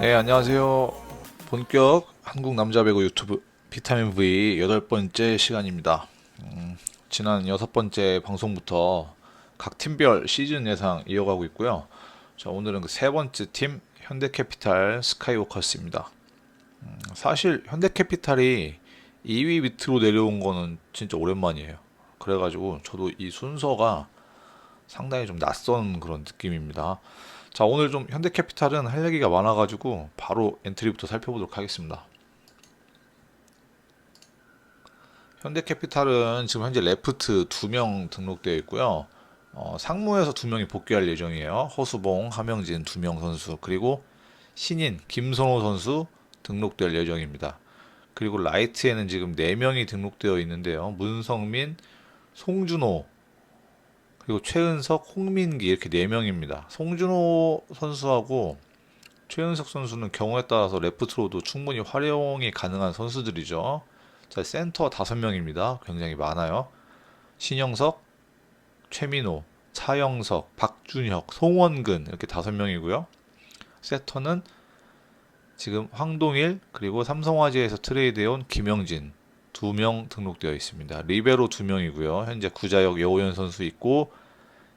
네, 안녕하세요. 본격 한국 남자 배구 유튜브 비타민 V 8번째 시간입니다. 지난 6번째 방송부터 각 팀별 시즌 예상 이어가고 있고요. 자, 오늘은 그 세 번째 팀 현대캐피탈 스카이워커스입니다. 사실 현대캐피탈이 2위 밑으로 내려온 거는 진짜 오랜만이에요. 그래가지고 저도 이 순서가 상당히 좀 낯선 그런 느낌입니다. 자, 오늘 좀 현대캐피탈은 할 얘기가 많아가지고 바로 엔트리부터 살펴보도록 하겠습니다. 현대캐피탈은 지금 현재 레프트 2명 등록되어 있고요. 상무에서 2명이 복귀할 예정이에요. 허수봉, 하명진 2명 선수, 그리고 신인 김선호 선수 등록될 예정입니다. 그리고 라이트에는 지금 4명이 등록되어 있는데요. 문성민, 송준호, 그리고 최은석, 홍민기 이렇게 4명입니다. 송준호 선수하고 최은석 선수는 경우에 따라서 레프트로도 충분히 활용이 가능한 선수들이죠. 자, 센터 5명입니다. 굉장히 많아요. 신영석, 최민호, 차영석, 박준혁, 송원근 이렇게 5명이고요. 세터는 지금 황동일 그리고 삼성화재에서 트레이드해온 김영진 2명 등록되어 있습니다. 리베로 2명이고요. 현재 구자혁 여우현 선수 있고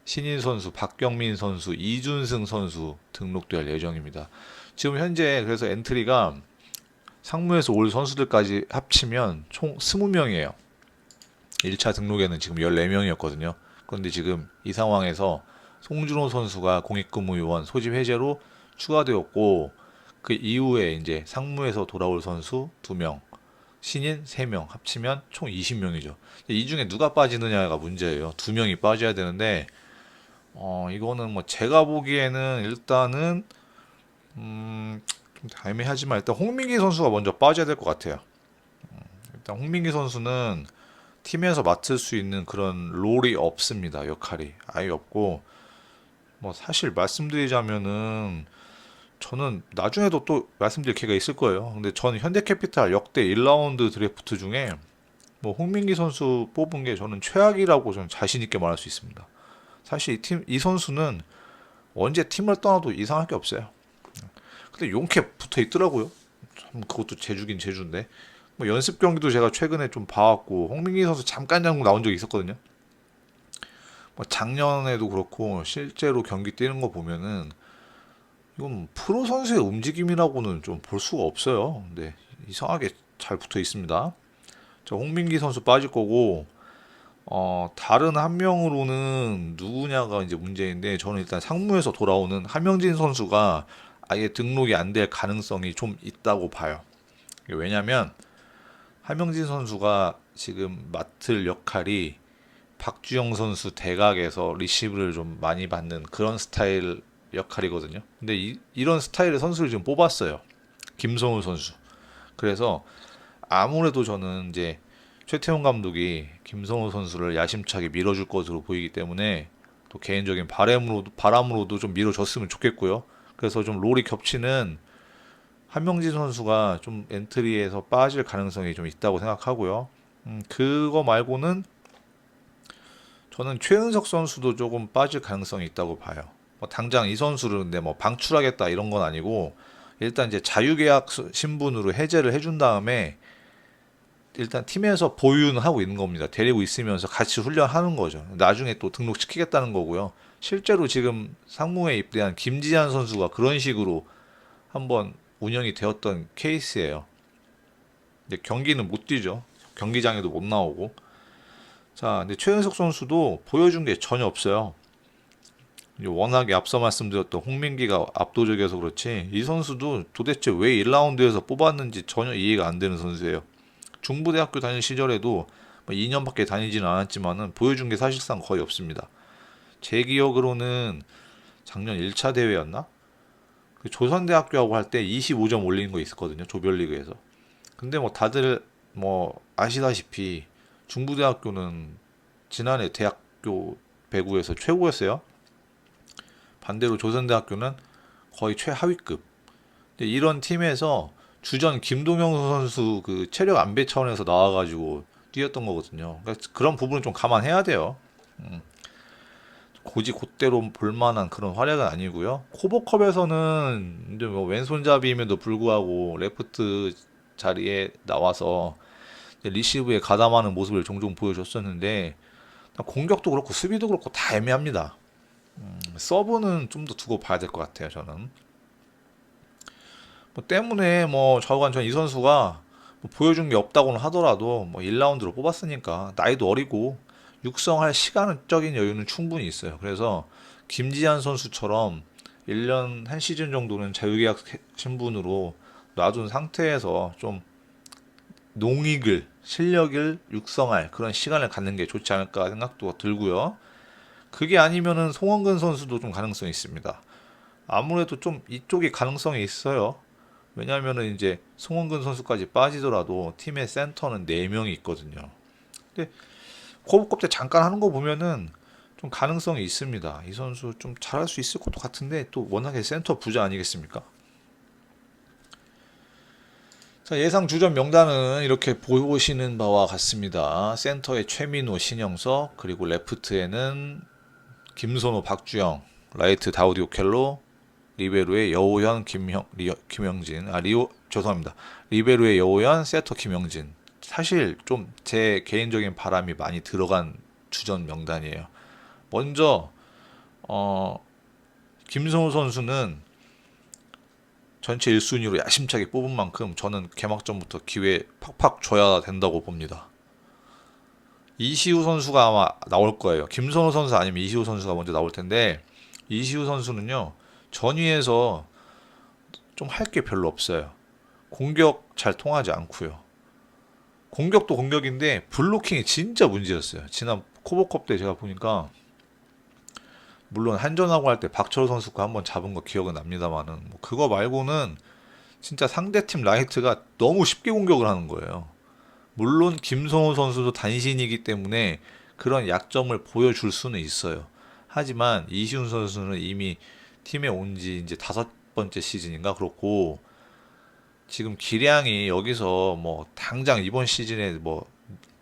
신인 선수 박경민 선수 이준승 선수 등록될 예정입니다. 지금 현재 그래서 엔트리가 상무에서 올 선수들까지 합치면 총 20명이에요. 1차 등록에는 지금 14명이었거든요. 그런데 지금 이 상황에서 송준호 선수가 공익근무요원 소집 해제로 추가되었고, 그 이후에 이제 상무에서 돌아올 선수 2명, 신인 3명 합치면 총 20명이죠. 이 중에 누가 빠지느냐가 문제예요. 2명이 빠져야 되는데 이거는 뭐 제가 보기에는 일단은 좀 애매하지만 일단 홍민기 선수가 먼저 빠져야 될 것 같아요. 일단 홍민기 선수는 팀에서 맡을 수 있는 그런 롤이 없습니다. 역할이 아예 없고, 뭐 사실 말씀드리자면은 저는 나중에도 또 말씀드릴 기회가 있을 거예요. 근데 저는 현대캐피탈 역대 1라운드 드래프트 중에 뭐 홍민기 선수 뽑은 게 저는 최악이라고 저는 자신 있게 말할 수 있습니다. 사실 이 선수는 언제 팀을 떠나도 이상할 게 없어요. 근데 용케 붙어 있더라고요. 참 그것도 제주긴 제주인데. 뭐 연습 경기도 제가 최근에 좀 봐왔고 홍민기 선수 잠깐 장국 나온 적이 있었거든요. 뭐 작년에도 그렇고 실제로 경기 뛰는 거 보면은 이건 프로 선수의 움직임이라고는 좀 볼 수가 없어요. 근데 이상하게 잘 붙어 있습니다. 저 홍민기 선수 빠질 거고, 다른 한 명으로는 누구냐가 이제 문제인데, 저는 일단 상무에서 돌아오는 하명진 선수가 아예 등록이 안 될 가능성이 좀 있다고 봐요. 왜냐면 하명진 선수가 지금 맡을 역할이 박주영 선수 대각에서 리시브를 좀 많이 받는 그런 스타일 역할이거든요. 근데 이런 스타일의 선수를 지금 뽑았어요. 김성우 선수. 그래서 아무래도 저는 이제 최태원 감독이 김성우 선수를 야심차게 밀어줄 것으로 보이기 때문에 또 개인적인 바람으로도 좀 밀어줬으면 좋겠고요. 그래서 좀 롤이 겹치는 한명진 선수가 좀 엔트리에서 빠질 가능성이 좀 있다고 생각하고요. 그거 말고는 저는 최은석 선수도 조금 빠질 가능성이 있다고 봐요. 뭐 당장 이 선수를 근데 뭐 방출하겠다 이런 건 아니고, 일단 이제 자유계약 신분으로 해제를 해준 다음에 일단 팀에서 보유는 하고 있는 겁니다. 데리고 있으면서 같이 훈련하는 거죠. 나중에 또 등록시키겠다는 거고요. 실제로 지금 상무에 입대한 김지한 선수가 그런 식으로 한번 운영이 되었던 케이스예요. 이제 경기는 못 뛰죠. 경기장에도 못 나오고. 자, 근데 최은석 선수도 보여준 게 전혀 없어요. 워낙에 앞서 말씀드렸던 홍민기가 압도적이어서 그렇지, 이 선수도 도대체 왜 1라운드에서 뽑았는지 전혀 이해가 안 되는 선수예요. 중부대학교 다닐 시절에도 뭐 2년밖에 다니지는 않았지만은 보여준 게 사실상 거의 없습니다. 제 기억으로는 작년 1차 대회였나? 그 조선대학교하고 할 때 25점 올리는 거 있었거든요. 조별리그에서. 근데 뭐 다들 뭐 아시다시피 중부대학교는 지난해 대학교 배구에서 최고였어요. 반대로 조선대학교는 거의 최하위급. 근데 이런 팀에서 주전 김동영 선수 그 체력 안배 차원에서 나와가지고 뛰었던 거거든요. 그러니까 그런 부분은 좀 감안해야 돼요. 고지 곧대로 볼만한 그런 활약은 아니고요. 코보컵에서는 이제 뭐 왼손잡이임에도 불구하고 레프트 자리에 나와서 리시브에 가담하는 모습을 종종 보여줬었는데 공격도 그렇고 수비도 그렇고 다 애매합니다. 서브는 좀 더 두고 봐야 될 것 같아요, 저는. 뭐 때문에 뭐 좌우간 전 이 선수가 뭐 보여준 게 없다고는 하더라도 뭐 1라운드로 뽑았으니까 나이도 어리고 육성할 시간적인 여유는 충분히 있어요. 그래서 김지한 선수처럼 1년 한 시즌 정도는 자유계약 신분으로 놔둔 상태에서 좀 농익을 실력을 육성할 그런 시간을 갖는 게 좋지 않을까 생각도 들고요. 그게 아니면은 송원근 선수도 좀 가능성이 있습니다. 아무래도 좀 이쪽이 가능성이 있어요. 왜냐하면은 이제 송원근 선수까지 빠지더라도 팀의 센터는 4명이 있거든요. 근데 코브컵 때 잠깐 하는 거 보면은 좀 가능성이 있습니다. 이 선수 좀 잘할 수 있을 것도 같은데 또 워낙에 센터 부자 아니겠습니까? 자, 예상 주전 명단은 이렇게 보시는 바와 같습니다. 센터에 최민호, 신영석, 그리고 레프트에는 김선호, 박주영, 라이트 다우디 오켈로, 리베로의 여호현, 김영진, 죄송합니다. 리베로의 여호현, 세터 김영진. 사실 좀 제 개인적인 바람이 많이 들어간 주전 명단이에요. 먼저 김성호 선수는 전체 1순위로 야심차게 뽑은 만큼 저는 개막전부터 기회 팍팍 줘야 된다고 봅니다. 이시우 선수가 아마 나올 거예요. 김선호 선수 아니면 이시우 선수가 먼저 나올 텐데 이시우 선수는요 전위에서 좀 할 게 별로 없어요. 공격 잘 통하지 않고요. 공격도 공격인데 블로킹이 진짜 문제였어요. 지난 코보컵 때 제가 보니까 물론 한전하고 할 때 박철호 선수가 한번 잡은 거 기억은 납니다만은 뭐 그거 말고는 진짜 상대팀 라이트가 너무 쉽게 공격을 하는 거예요. 물론 김성호 선수도 단신이기 때문에 그런 약점을 보여줄 수는 있어요. 하지만 이시훈 선수는 이미 팀에 온 지 이제 5번째 시즌인가 그렇고 지금 기량이 여기서 뭐 당장 이번 시즌에 뭐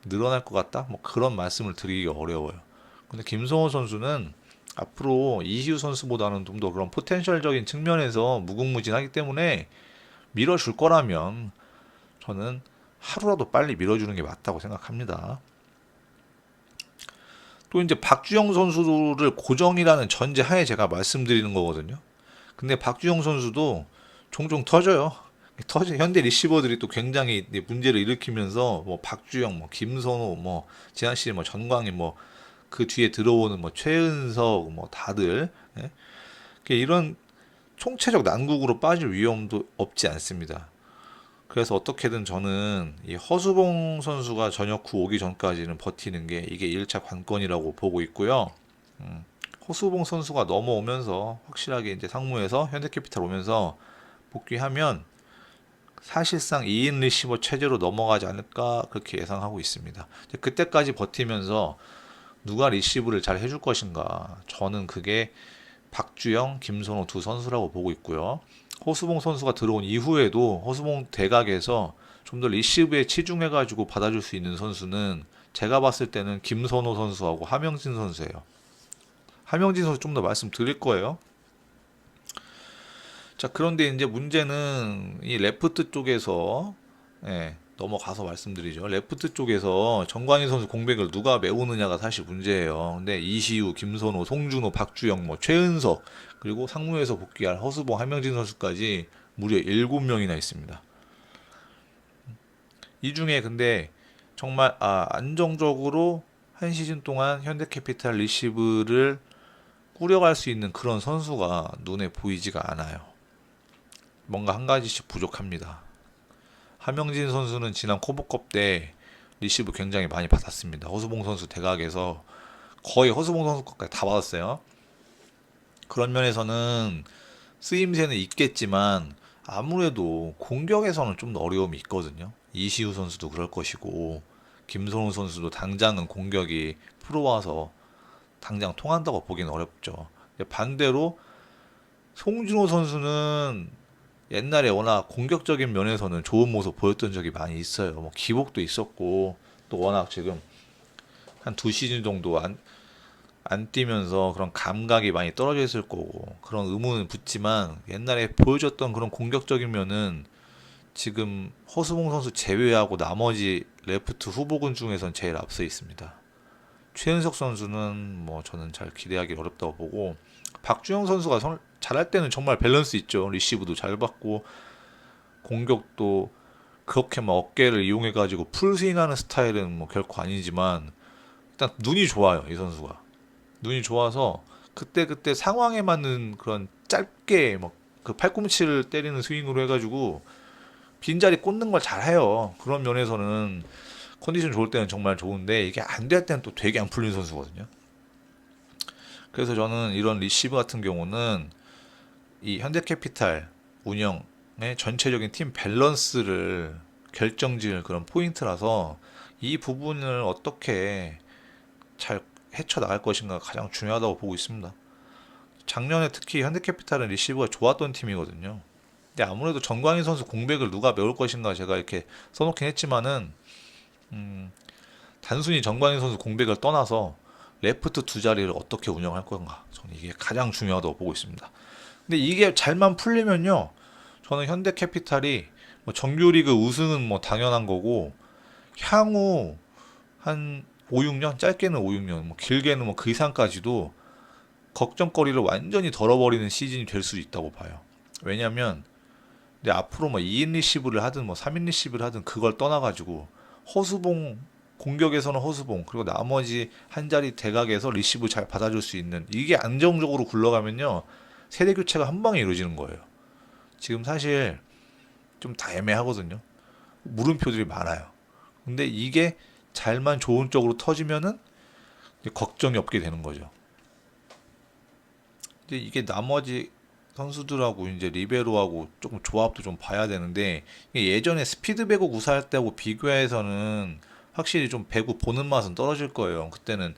늘어날 것 같다? 뭐 그런 말씀을 드리기가 어려워요. 근데 김성호 선수는 앞으로 이시우 선수보다는 좀 더 그런 포텐셜적인 측면에서 무궁무진하기 때문에 밀어줄 거라면 저는 하루라도 빨리 밀어주는 게 맞다고 생각합니다. 또 이제 박주영 선수를 고정이라는 전제 하에 제가 말씀드리는 거거든요. 근데 박주영 선수도 종종 터져요. 현대 리시버들이 또 굉장히 문제를 일으키면서 뭐 박주영, 뭐 김선호, 뭐 지한 씨, 뭐 전광희, 뭐 그 뒤에 들어오는 뭐 최은석, 뭐 다들 예? 이런 총체적 난국으로 빠질 위험도 없지 않습니다. 그래서 어떻게든 저는 이 허수봉 선수가 전역 후 오기 전까지는 버티는 게 이게 1차 관건이라고 보고 있고요. 허수봉 선수가 넘어오면서 확실하게 이제 상무에서 현대캐피탈 오면서 복귀하면 사실상 2인 리시버 체제로 넘어가지 않을까 그렇게 예상하고 있습니다. 그때까지 버티면서 누가 리시브를 잘 해줄 것인가 저는 그게 박주영, 김선호 두 선수라고 보고 있고요. 허수봉 선수가 들어온 이후에도 허수봉 대각에서 좀 더 리시브에 치중해가지고 받아줄 수 있는 선수는 제가 봤을 때는 김선호 선수하고 하명진 선수예요. 하명진 선수 좀 더 말씀드릴 거예요. 자, 그런데 이제 문제는 이 레프트 쪽에서 넘어가서 말씀드리죠. 레프트 쪽에서 정광희 선수 공백을 누가 메우느냐가 사실 문제예요. 근데 이시우, 김선호, 송준호, 박주영, 뭐 최은석 그리고 상무에서 복귀할 허수봉, 한명진 선수까지 무려 7명이나 있습니다. 이 중에 근데 정말 안정적으로 한 시즌 동안 현대캐피탈 리시브를 꾸려갈 수 있는 그런 선수가 눈에 보이지가 않아요. 뭔가 한 가지씩 부족합니다. 하명진 선수는 지난 코보컵 때 리시브 굉장히 많이 받았습니다. 허수봉 선수 대각에서 거의 허수봉 선수 것까지 다 받았어요. 그런 면에서는 쓰임새는 있겠지만 아무래도 공격에서는 좀 더 어려움이 있거든요. 이시우 선수도 그럴 것이고 김선우 선수도 당장은 공격이 프로 와서 당장 통한다고 보기는 어렵죠. 반대로 송준호 선수는 옛날에 워낙 공격적인 면에서는 좋은 모습 보였던 적이 많이 있어요. 뭐 기복도 있었고 또 워낙 지금 한 2시즌 정도 안 뛰면서 그런 감각이 많이 떨어져 있을 거고 그런 의문은 붙지만 옛날에 보여줬던 그런 공격적인 면은 지금 허수봉 선수 제외하고 나머지 레프트 후보군 중에선 제일 앞서 있습니다. 최은석 선수는 뭐 저는 잘 기대하기 어렵다고 보고 박주영 선수가 잘할 때는 정말 밸런스 있죠. 리시브도 잘 받고 공격도 그렇게 막 어깨를 이용해 가지고 풀스윙하는 스타일은 뭐 결코 아니지만 일단 눈이 좋아요. 이 선수가 눈이 좋아서 그때그때 상황에 맞는 그런 짧게 막 그 팔꿈치를 때리는 스윙으로 해가지고 빈자리 꽂는 걸 잘해요. 그런 면에서는 컨디션 좋을 때는 정말 좋은데 이게 안 될 때는 또 되게 안 풀리는 선수거든요. 그래서 저는 이런 리시브 같은 경우는 이 현대캐피탈 운영의 전체적인 팀 밸런스를 결정지을 그런 포인트라서 이 부분을 어떻게 잘 헤쳐나갈 것인가 가장 중요하다고 보고 있습니다. 작년에 특히 현대캐피탈은 리시브가 좋았던 팀이거든요. 근데 아무래도 정광인 선수 공백을 누가 메울 것인가 제가 이렇게 써놓긴 했지만은 단순히 정광인 선수 공백을 떠나서 레프트 두 자리를 어떻게 운영할 건가 저는 이게 가장 중요하다고 보고 있습니다. 근데 이게 잘만 풀리면요 저는 현대캐피탈이 뭐 정규리그 우승은 뭐 당연한 거고 향후 한 5, 6년 짧게는 5, 6년 뭐 길게는 뭐 그 이상까지도 걱정거리를 완전히 덜어버리는 시즌이 될 수 있다고 봐요. 왜냐면 근데 앞으로 뭐 2인 리시브를 하든 뭐 3인 리시브를 하든 그걸 떠나가지고 허수봉 공격에서는 허수봉 그리고 나머지 한 자리 대각에서 리시브 잘 받아줄 수 있는 이게 안정적으로 굴러가면요 세대 교체가 한 방에 이루어지는 거예요. 지금 사실 좀 다 애매하거든요. 물음표들이 많아요. 근데 이게 잘만 좋은 쪽으로 터지면은 이제 걱정이 없게 되는 거죠. 근데 이게 나머지 선수들하고 이제 리베로하고 조금 조합도 좀 봐야 되는데 이게 예전에 스피드 배구 구사할 때하고 비교해서는 확실히 좀 배구 보는 맛은 떨어질 거예요. 그때는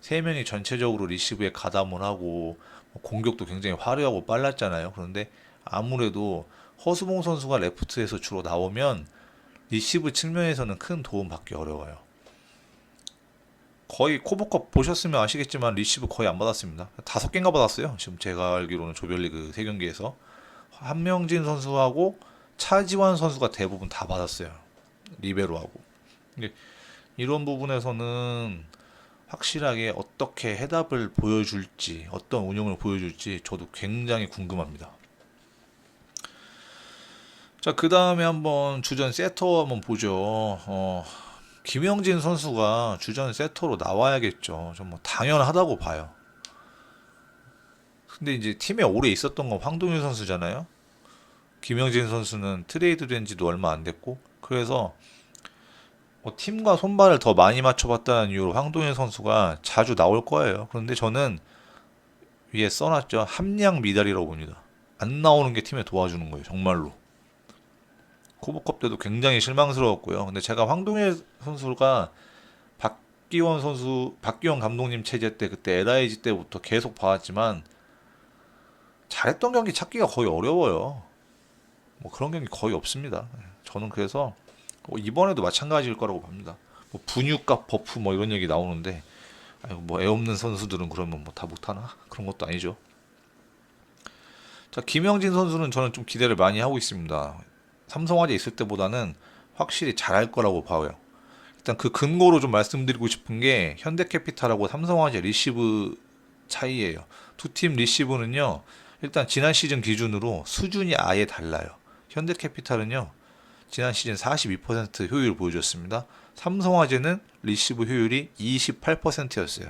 세 명이 전체적으로 리시브에 가담을 하고 뭐 공격도 굉장히 화려하고 빨랐잖아요. 그런데 아무래도 허수봉 선수가 레프트에서 주로 나오면 리시브 측면에서는 큰 도움 받기 어려워요. 거의 코보컵 보셨으면 아시겠지만 리시브 거의 안 받았습니다. 5개인가 받았어요. 지금 제가 알기로는 조별리그 3경기에서 한명진 선수하고 차지환 선수가 대부분 다 받았어요. 리베로하고. 근데 이런 부분에서는 확실하게 어떻게 해답을 보여줄지, 어떤 운영을 보여줄지 저도 굉장히 궁금합니다. 자, 그 다음에 한번 주전 세터 한번 보죠. 김영진 선수가 주전 세터로 나와야겠죠. 좀 뭐 당연하다고 봐요. 근데 이제 팀에 오래 있었던 건 황동윤 선수잖아요. 김영진 선수는 트레이드 된 지도 얼마 안 됐고, 그래서 뭐 팀과 손발을 더 많이 맞춰봤다는 이유로 황동윤 선수가 자주 나올 거예요. 그런데 저는 위에 써놨죠. 함량 미달이라고 봅니다. 안 나오는 게 팀에 도와주는 거예요. 정말로. 코보컵 때도 굉장히 실망스러웠고요. 근데 제가 황동일 선수가 박기원 감독님 체제 때 그때 LIG 때부터 계속 봐왔지만 잘했던 경기 찾기가 거의 어려워요. 뭐 그런 경기 거의 없습니다. 저는 그래서 뭐 이번에도 마찬가지일 거라고 봅니다. 뭐 분유값 버프 뭐 이런 얘기 나오는데 아이고 뭐 애 없는 선수들은 그러면 뭐 다 못하나? 그런 것도 아니죠. 자, 김영진 선수는 저는 좀 기대를 많이 하고 있습니다. 삼성화재 있을 때보다는 확실히 잘할 거라고 봐요. 일단 그 근거로 좀 말씀드리고 싶은 게 현대캐피탈하고 삼성화재 리시브 차이예요. 두 팀 리시브는요. 일단 지난 시즌 기준으로 수준이 아예 달라요. 현대캐피탈은요. 지난 시즌 42% 효율을 보여줬습니다. 삼성화재는 리시브 효율이 28%였어요.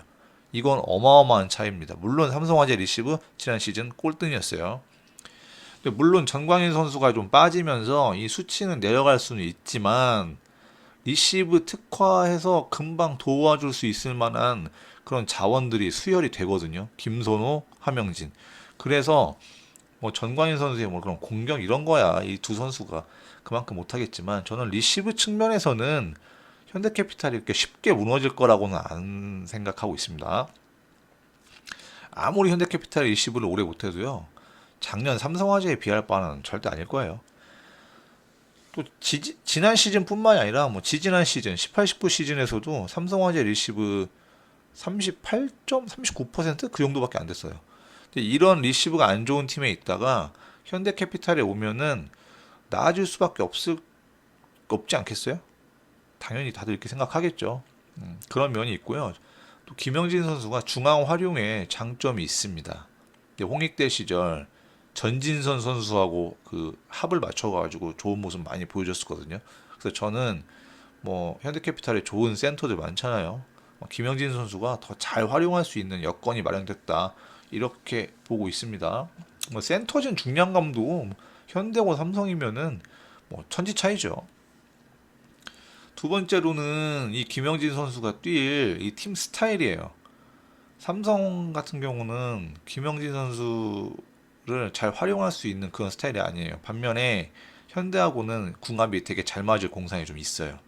이건 어마어마한 차이입니다. 물론 삼성화재 리시브 지난 시즌 꼴등이었어요. 물론 전광인 선수가 좀 빠지면서 이 수치는 내려갈 수는 있지만 리시브 특화해서 금방 도와줄 수 있을 만한 그런 자원들이 수혈이 되거든요. 김선호, 하명진. 그래서 뭐 전광인 선수의 뭐 그런 공격 이런 거야. 이 두 선수가 그만큼 못하겠지만 저는 리시브 측면에서는 현대캐피탈이 이렇게 쉽게 무너질 거라고는 안 생각하고 있습니다. 아무리 현대캐피탈이 리시브를 오래 못해도요. 작년 삼성화재에 비할 바는 절대 아닐 거예요. 또 지난 시즌뿐만이 아니라 뭐 지지난 시즌 18, 19 시즌에서도 삼성화재 리시브 38.39%? 그 정도밖에 안 됐어요. 근데 이런 리시브가 안 좋은 팀에 있다가 현대캐피탈에 오면은 나아질 수밖에 없지 않겠어요? 당연히 다들 이렇게 생각하겠죠. 그런 면이 있고요. 또 김영진 선수가 중앙 활용에 장점이 있습니다. 홍익대 시절 전진선 선수하고 그 합을 맞춰가지고 좋은 모습 많이 보여줬었거든요. 그래서 저는 뭐 현대캐피탈에 좋은 센터들 많잖아요. 김영진 선수가 더 잘 활용할 수 있는 여건이 마련됐다. 이렇게 보고 있습니다. 뭐 센터진 중량감도 현대고 삼성이면은 뭐 천지 차이죠. 두 번째로는 이 김영진 선수가 뛸 이 팀 스타일이에요. 삼성 같은 경우는 김영진 선수를 잘 활용할 수 있는 그런 스타일이 아니에요. 반면에 현대하고는 궁합이 되게 잘 맞을 공산이 좀 있어요.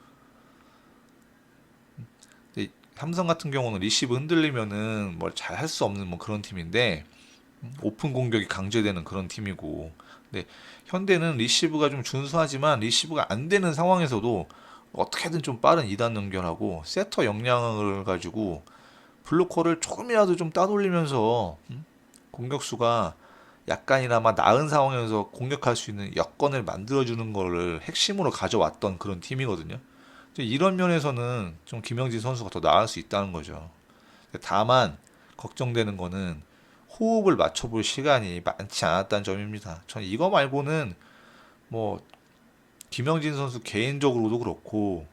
근데 삼성 같은 경우는 리시브 흔들리면은 뭘 잘 할 수 없는 뭐 그런 팀인데 오픈 공격이 강제되는 그런 팀이고, 근데 현대는 리시브가 좀 준수하지만 리시브가 안 되는 상황에서도 어떻게든 좀 빠른 2단 연결하고 세터 역량을 가지고 블로커를 조금이라도 좀 따돌리면서 공격수가 약간이나마 나은 상황에서 공격할 수 있는 여건을 만들어주는 거를 핵심으로 가져왔던 그런 팀이거든요. 이런 면에서는 좀 김영진 선수가 더 나을 수 있다는 거죠. 다만 걱정되는 거는 호흡을 맞춰볼 시간이 많지 않았다는 점입니다. 전 이거 말고는 뭐 김영진 선수 개인적으로도 그렇고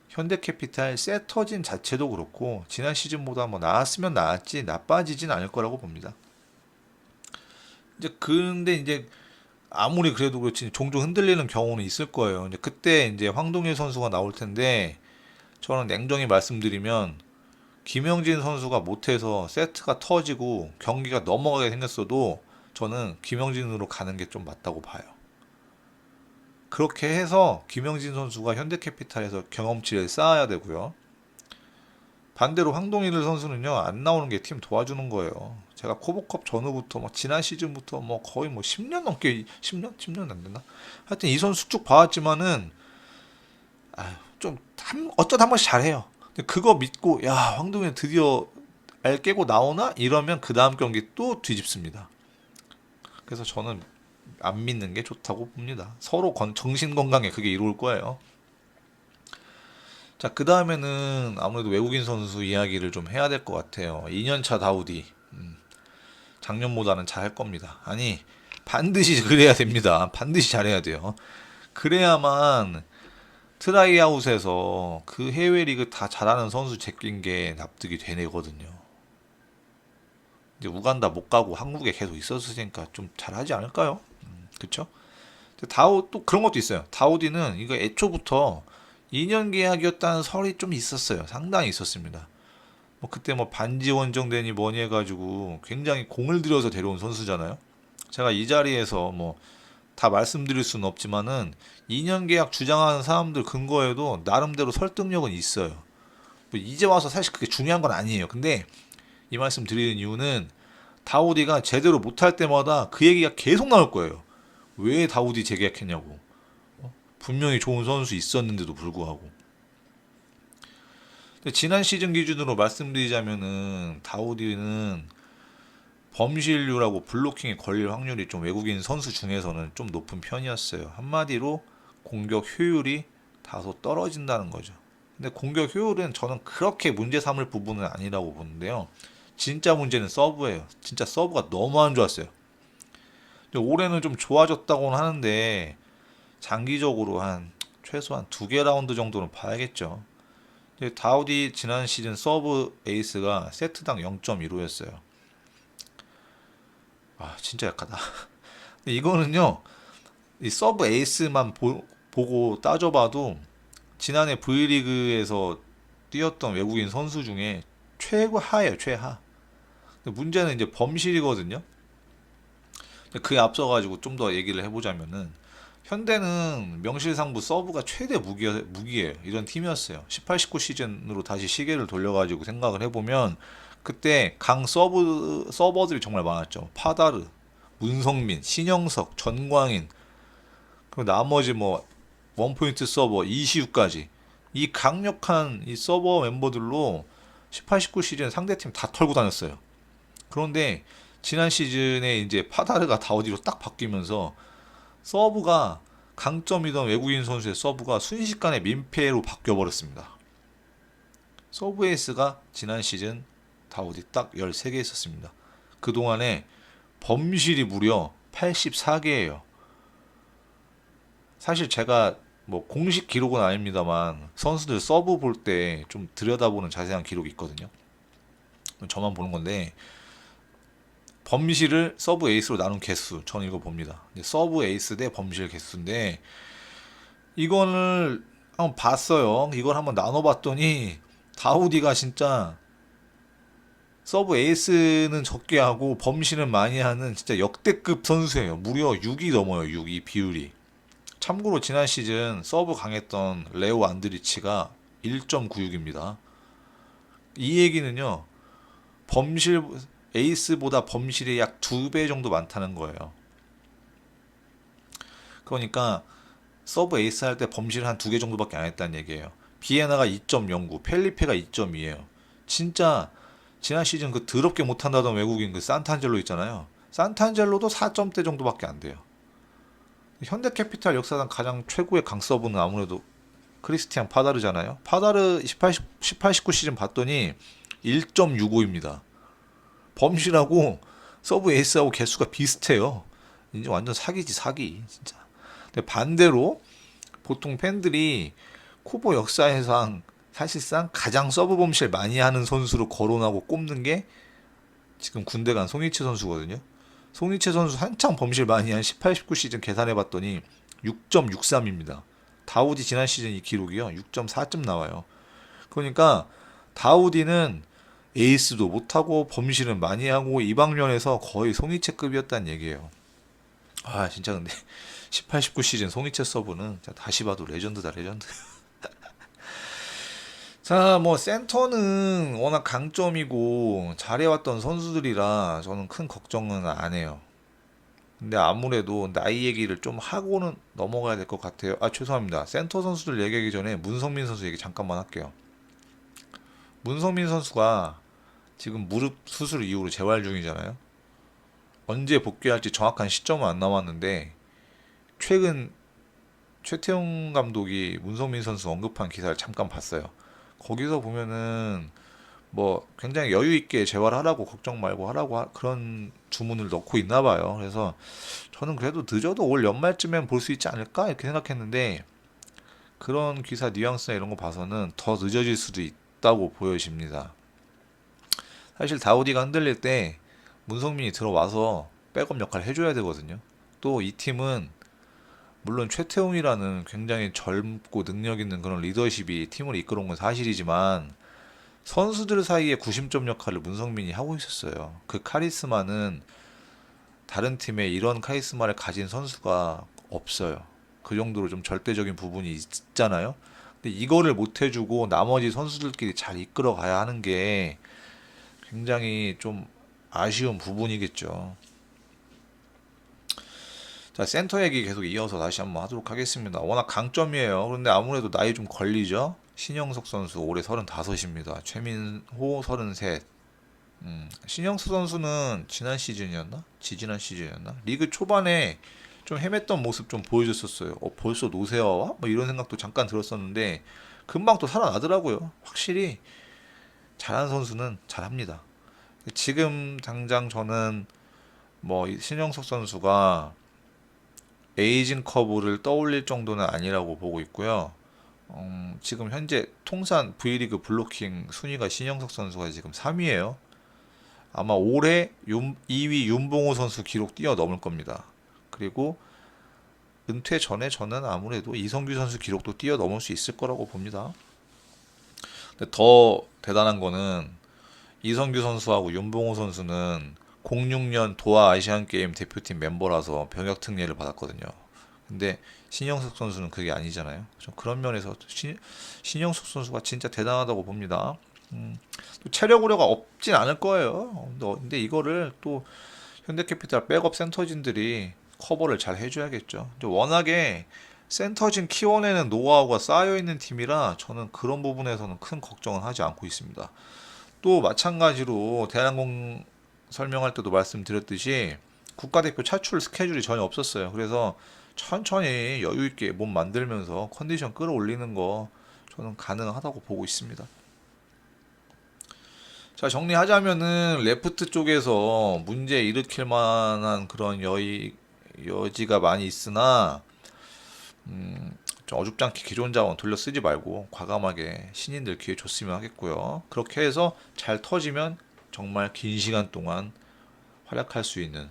현대캐피탈 세터진 자체도 그렇고 지난 시즌보다 뭐 나았으면 나았지 나빠지진 않을 거라고 봅니다. 근데 아무리 그래도 그렇지 종종 흔들리는 경우는 있을 거예요. 이제 그때 이제 황동일 선수가 나올 텐데 저는 냉정히 말씀드리면 김영진 선수가 못해서 세트가 터지고 경기가 넘어가게 생겼어도 저는 김영진으로 가는 게 좀 맞다고 봐요. 그렇게 해서 김영진 선수가 현대캐피탈에서 경험치를 쌓아야 되고요. 반대로 황동일 선수는요, 안 나오는 게 팀 도와주는 거예요. 제가 코보컵 전후부터 지난 시즌부터 거의 10년 넘게 10년 안 됐나? 하여튼 이 선수 쭉 봐왔지만은 좀 어쩌다 한 번씩 잘해요. 근데 그거 믿고 야 황동일 드디어 알 깨고 나오나 이러면 그 다음 경기 또 뒤집습니다. 그래서 저는 안 믿는 게 좋다고 봅니다. 서로 정신 건강에 그게 이로울 거예요. 자, 그 다음에는 아무래도 외국인 선수 이야기를 좀 해야 될 것 같아요. 2년차 다우디. 작년보다는 잘할 겁니다. 아니, 반드시 그래야 됩니다. 반드시 잘해야 돼요. 그래야만 트라이아웃에서 그 해외 리그 다 잘하는 선수 제낀 게 납득이 되거든요. 이제 우간다 못 가고 한국에 계속 있었으니까 좀 잘하지 않을까요? 그쵸? 또 그런 것도 있어요. 다우디는 이거 애초부터 2년 계약이었다는 설이 좀 있었어요. 상당히 있었습니다. 그때 반지 원정대니 뭐니 해가지고 굉장히 공을 들여서 데려온 선수잖아요. 제가 이 자리에서 다 말씀드릴 수는 없지만은 2년 계약 주장하는 사람들 근거에도 나름대로 설득력은 있어요. 이제 와서 사실 그게 중요한 건 아니에요. 근데 이 말씀 드리는 이유는 다우디가 제대로 못할 때마다 그 얘기가 계속 나올 거예요. 왜 다우디 재계약했냐고. 분명히 좋은 선수 있었는데도 불구하고. 지난 시즌 기준으로 말씀드리자면은 다우디는 범실률하고 블로킹에 걸릴 확률이 좀 외국인 선수 중에서는 좀 높은 편이었어요. 한마디로 공격 효율이 다소 떨어진다는 거죠. 근데 공격 효율은 저는 그렇게 문제 삼을 부분은 아니라고 보는데요. 진짜 문제는 서브예요. 진짜 서브가 너무 안 좋았어요. 올해는 좀 좋아졌다고는 하는데 장기적으로 최소한 2개 라운드 정도는 봐야겠죠. 다우디 지난 시즌 서브 에이스가 세트당 0.15였어요. 진짜 약하다. 이거는요, 이 서브 에이스만 보고 따져봐도 지난해 V리그에서 뛰었던 외국인 선수 중에 최하예요, 최하. 문제는 이제 범실이거든요. 그에 앞서가지고 좀 더 얘기를 해보자면은 현대는 명실상부 서브가 최대 무기예요. 이런 팀이었어요. 18, 19 시즌으로 다시 시계를 돌려가지고 생각을 해보면 그때 강 서버들이 정말 많았죠. 파다르, 문성민, 신영석, 전광인, 그리고 나머지 원포인트 서버, 이시우까지 이 강력한 이 서버 멤버들로 18, 19 시즌 상대팀 다 털고 다녔어요. 그런데 지난 시즌에 이제 파다르가 다우디로 딱 바뀌면서 서브가 강점이던 외국인 선수의 서브가 순식간에 민폐로 바뀌어버렸습니다. 서브 에이스가 지난 시즌 다우디 딱 13개 있었습니다. 그동안에 범실이 무려 84개예요. 사실 제가 뭐 공식 기록은 아닙니다만 선수들 서브 볼 때 좀 들여다보는 자세한 기록이 있거든요. 저만 보는 건데 범실을 서브 에이스로 나눈 개수 저는 이거 봅니다. 서브 에이스 대 범실 개수인데 이거를 한번 봤어요. 이걸 한번 나눠봤더니 다우디가 진짜 서브 에이스는 적게 하고 범실은 많이 하는 진짜 역대급 선수예요. 무려 6이 넘어요. 6이 비율이. 참고로 지난 시즌 서브 강했던 레오 안드리치가 1.96입니다. 이 얘기는요. 범실 에이스보다 범실이 약 2배 정도 많다는 거예요. 그러니까 서브 에이스 할 때 범실 한 2개 정도밖에 안 했다는 얘기예요. 비에나가 2.09, 펠리페가 2.2예요. 진짜 지난 시즌 그 더럽게 못한다던 외국인 그 산탄젤로 있잖아요. 산탄젤로도 4점대 정도밖에 안 돼요. 현대캐피탈 역사상 가장 최고의 강서브는 아무래도 크리스티안 파다르잖아요. 파다르 18, 19 시즌 봤더니 1.65입니다. 범실하고 서브 에이스하고 개수가 비슷해요. 이제 완전 사기지 사기 진짜. 근데 반대로 보통 팬들이 쿠보 역사상 사실상 가장 서브 범실 많이 하는 선수로 거론하고 꼽는 게 지금 군대 간 송이치 선수거든요. 송이채 선수 한창 범실 많이 한 18, 19 시즌 계산해봤더니 6.63입니다. 다우디 지난 시즌 이 기록이요. 6.4점 나와요. 그러니까 다우디는 에이스도 못하고 범실은 많이 하고 이 방면에서 거의 송이채급이었다는 얘기예요. 아 진짜 근데 18, 19 시즌 송이채 서브는 다시 봐도 레전드다 레전드. 자, 뭐 센터는 워낙 강점이고 잘해왔던 선수들이라 저는 큰 걱정은 안 해요. 근데 아무래도 나이 얘기를 좀 하고는 넘어가야 될 것 같아요. 아, 죄송합니다. 센터 선수들 얘기하기 전에 문성민 선수 얘기 잠깐만 할게요. 문성민 선수가 지금 무릎 수술 이후로 재활 중이잖아요. 언제 복귀할지 정확한 시점은 안 남았는데 최근 최태용 감독이 문성민 선수 언급한 기사를 잠깐 봤어요. 거기서 보면은 뭐 굉장히 여유 있게 재활하라고 걱정 말고 하라고 그런 주문을 넣고 있나 봐요. 그래서 저는 그래도 늦어도 올 연말쯤엔 볼 수 있지 않을까 이렇게 생각했는데 그런 기사 뉘앙스나 이런 거 봐서는 더 늦어질 수도 있다고 보여집니다. 사실 다우디가 흔들릴 때 문성민이 들어와서 백업 역할을 해줘야 되거든요. 또 이 팀은 물론 최태웅이라는 굉장히 젊고 능력 있는 그런 리더십이 팀을 이끌어온 건 사실이지만 선수들 사이의 구심점 역할을 문성민이 하고 있었어요. 그 카리스마는 다른 팀에 이런 카리스마를 가진 선수가 없어요. 그 정도로 좀 절대적인 부분이 있잖아요. 근데 이거를 못 해주고 나머지 선수들끼리 잘 이끌어 가야 하는 게 굉장히 좀 아쉬운 부분이겠죠. 자, 센터 얘기 계속 이어서 다시 한번 하도록 하겠습니다. 워낙 강점이에요. 그런데 아무래도 나이 좀 걸리죠? 신영석 선수 올해 35입니다. 최민호 33. 신영석 선수는 지난 시즌이었나? 지지난 시즌이었나? 리그 초반에 좀 헤맸던 모습 좀 보여줬었어요. 벌써 노세화와? 뭐 이런 생각도 잠깐 들었었는데 금방 또 살아나더라고요. 확실히 잘하는 선수는 잘합니다. 지금 당장 저는 뭐 신영석 선수가 에이징 커브를 떠올릴 정도는 아니라고 보고 있고요. 지금 현재 통산 V리그 블로킹 순위가 신영석 선수가 지금 3위예요. 아마 올해 2위 윤봉호 선수 기록 뛰어넘을 겁니다. 그리고 은퇴 전에 저는 아무래도 이성규 선수 기록도 뛰어넘을 수 있을 거라고 봅니다. 근데 더 대단한 거는 이성규 선수하고 윤봉호 선수는 06년 도하 아시안 게임 대표팀 멤버라서 병역 특례를 받았거든요. 근데 신영석 선수는 그게 아니잖아요. 그런 면에서 신영석 선수가 진짜 대단하다고 봅니다. 또 체력 우려가 없진 않을 거예요. 근데 이거를 또 현대캐피탈 백업 센터진들이 커버를 잘 해줘야겠죠. 워낙에 센터진 키워내는 노하우가 쌓여 있는 팀이라 저는 그런 부분에서는 큰 걱정은 하지 않고 있습니다. 또 마찬가지로 대한항공 설명할 때도 말씀드렸듯이 국가대표 차출 스케줄이 전혀 없었어요. 그래서 천천히 여유 있게 몸 만들면서 컨디션 끌어올리는 거 저는 가능하다고 보고 있습니다. 자, 정리하자면은 레프트 쪽에서 문제 일으킬 만한 그런 여지가 많이 있으나 좀 어줍잖게 기존 자원 돌려 쓰지 말고 과감하게 신인들 기회 줬으면 하겠고요. 그렇게 해서 잘 터지면 정말 긴 시간 동안 활약할 수 있는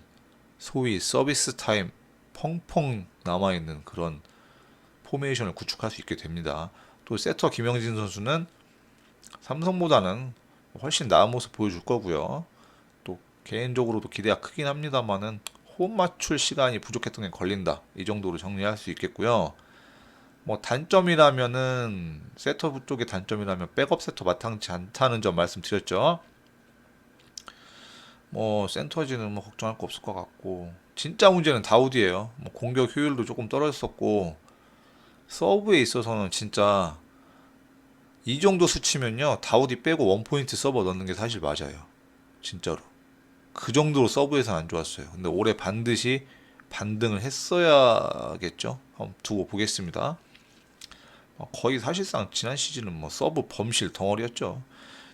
소위 서비스 타임 펑펑 남아있는 그런 포메이션을 구축할 수 있게 됩니다. 또 세터 김영진 선수는 삼성보다는 훨씬 나은 모습 보여줄 거고요. 또 개인적으로도 기대가 크긴 합니다만은 호흡 맞출 시간이 부족했던 게 걸린다. 이 정도로 정리할 수 있겠고요. 뭐 단점이라면은 세터 쪽의 단점이라면 백업 세터 마땅치 않다는 점 말씀드렸죠. 뭐 센터지는 뭐 걱정할 거 없을 것 같고 진짜 문제는 다우디예요. 뭐 공격 효율도 조금 떨어졌었고 서브에 있어서는 진짜 이 정도 수치면요 다우디 빼고 원포인트 서버 넣는 게 사실 맞아요. 진짜로 그 정도로 서브에서 안 좋았어요. 근데 올해 반드시 반등을 했어야겠죠. 한번 두고 보겠습니다. 거의 사실상 지난 시즌은 뭐 서브 범실 덩어리였죠.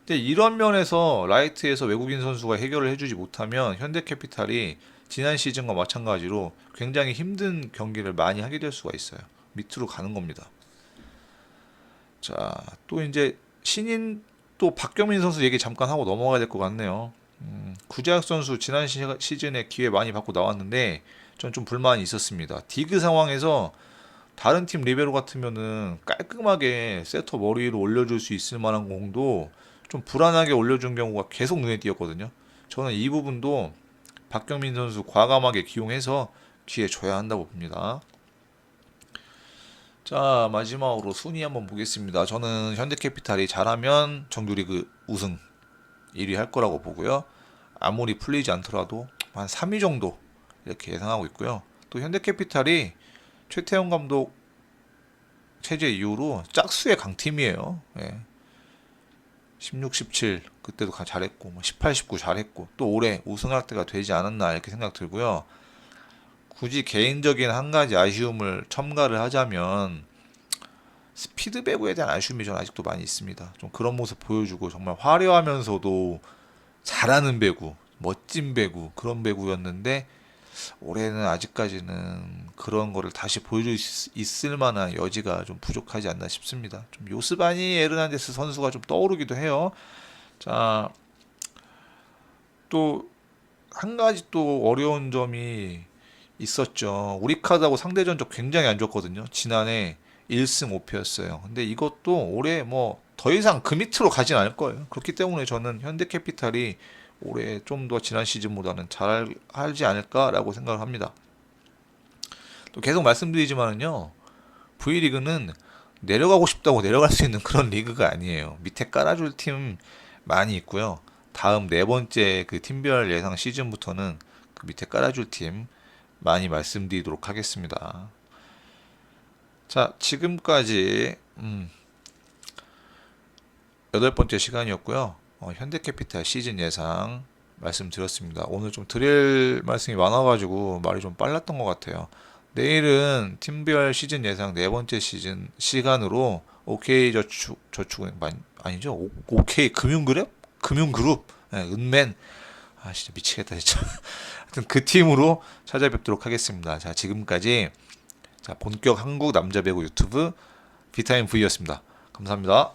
근데 이런 면에서 라이트에서 외국인 선수가 해결을 해주지 못하면 현대캐피탈이 지난 시즌과 마찬가지로 굉장히 힘든 경기를 많이 하게 될 수가 있어요. 밑으로 가는 겁니다. 자, 또 이제 신인 또 박경민 선수 얘기 잠깐 하고 넘어가야 될 것 같네요. 구자혁 선수 지난 시즌에 기회 많이 받고 나왔는데 전 좀 불만이 있었습니다. 디그 상황에서 다른 팀 리베로 같으면은 깔끔하게 세터 머리 위로 올려줄 수 있을 만한 공도 좀 불안하게 올려준 경우가 계속 눈에 띄었거든요. 저는 이 부분도 박경민 선수 과감하게 기용해서 기회 줘야 한다고 봅니다. 자, 마지막으로 순위 한번 보겠습니다. 저는 현대캐피탈이 잘하면 정규리그 우승 1위 할 거라고 보고요. 아무리 풀리지 않더라도 한 3위 정도 이렇게 예상하고 있고요. 또 현대캐피탈이 최태형 감독 체제 이후로 짝수의 강팀이에요. 예. 16, 17 그때도 잘했고 18, 19 잘했고 또 올해 우승할 때가 되지 않았나 이렇게 생각 들고요. 굳이 개인적인 한 가지 아쉬움을 첨가를 하자면 스피드 배구에 대한 아쉬움이 전 아직도 많이 있습니다. 좀 그런 모습 보여주고 정말 화려하면서도 잘하는 배구, 멋진 배구 그런 배구였는데 올해는 아직까지는 그런 거를 다시 보여줄 수 있을 만한 여지가 좀 부족하지 않나 싶습니다. 좀 요스바니 에르난데스 선수가 좀 떠오르기도 해요. 자, 또 한 가지 또 어려운 점이 있었죠. 우리 카드하고 상대 전적 굉장히 안 좋거든요. 지난해 1승 5패였어요. 근데 이것도 올해 뭐 더 이상 그 밑으로 가진 않을 거예요. 그렇기 때문에 저는 현대캐피탈이 올해 좀 더 지난 시즌보다는 잘하지 않을까라고 생각을 합니다. 또 계속 말씀드리지만은요, V리그는 내려가고 싶다고 내려갈 수 있는 그런 리그가 아니에요. 밑에 깔아줄 팀 많이 있고요. 다음 네 번째 그 팀별 예상 시즌부터는 그 밑에 깔아줄 팀 많이 말씀드리도록 하겠습니다. 자, 지금까지 8번째 시간이었고요. 현대캐피탈 시즌 예상 말씀드렸습니다. 오늘 좀 드릴 말씀이 많아가지고 말이 좀 빨랐던 것 같아요. 내일은 팀별 시즌 예상 네 번째 시즌 시간으로 OK저축은행 아니죠? 금융그룹 네, 은맨 진짜 미치겠다 진짜. 하여튼 그 팀으로 찾아뵙도록 하겠습니다. 자, 지금까지 본격 한국 남자 배구 유튜브 비타민 V였습니다. 감사합니다.